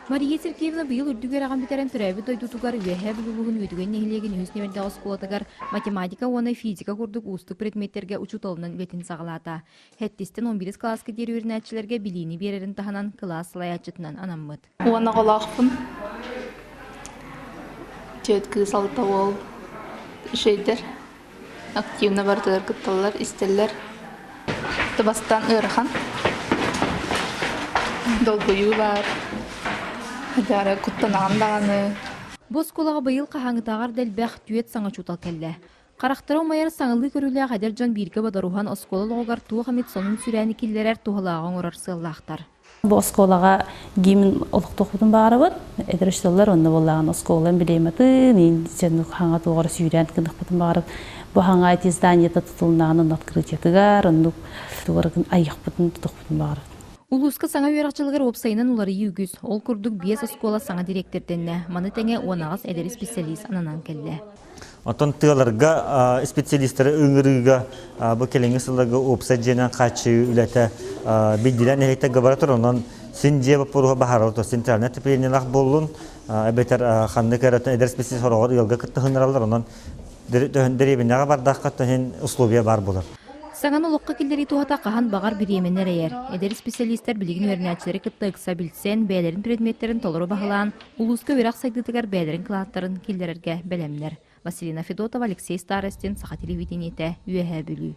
Мария Сергеевна быйыл үрдүгер ағам битерен түрәбі тойдутугар үйәһә бүлігін өтіген нехилеген үйіс невердегі сколатыгар математика, оны физика курдук устук предметтерге учутолунан бетін сағылата. Хәттестен 11 класска дер үйрінәтчілерге билини берерін таханан класс лаячытынан анаммыд. Уана қалақпын. Жөткігі салта ол шейдер. Активна бардылар, кытталар, истеллер. Табастан ырхан. Долгойу бар. Хадары куттанаған дағаны. Бос колаға быйыл қағаңытағар дәлбәқ түйет саңа чутал кәлі. Қарақтыра майыр саңылы көрілі қадер жон бірге бадарухан оскола лоғығар туғамет сонын сүрәні келлерер туғылағын орар сыллақтар. Бұл осколаға геймін олық тұқытын бағары бұд. Әдіріштілер онны болағын осколан білеметін, енді қаңа туғары сүйрән кіндік бұтын бағары. Бұл қаңа әті зданиета тұтылынағының открытиятығар, онны туғырығын айық бұтын тұтық бұтын бағары. Улуска саңа үйрақчылығыр опсайынан улары үйгіз. Ол күрдік 5 оскола саңа директорденне. Маны тәңе 10 әдері специалист ананан келді. Отон тыаларга специалисттары өңірігі бұл келеңі сылығы опсай жена қачы үләті білділен әйті ғабаратыр. Онан сен жебі бұруға бағарылды. Интернет тепейінен ақ болуын әбетер қанды кәретін әдер специалист хорағыр ұялға күтті ғыныралар. Онан дәребінеға бардақ қаттың условия бар болар. Саңан олыққа келдері туғата қахан бағар біременер әйер. Әдер специалисттер білігін өрнәтшілері күтті ұқса білсен, бәлерін предметтерін толыру бағылан, улуызға өрақ сайдыдығар бәлерін қылаттарын келдерерге бәлемнер. Василина Федотова, Алексей Старостин, Саха телевидениеті, үйәһә бүлі.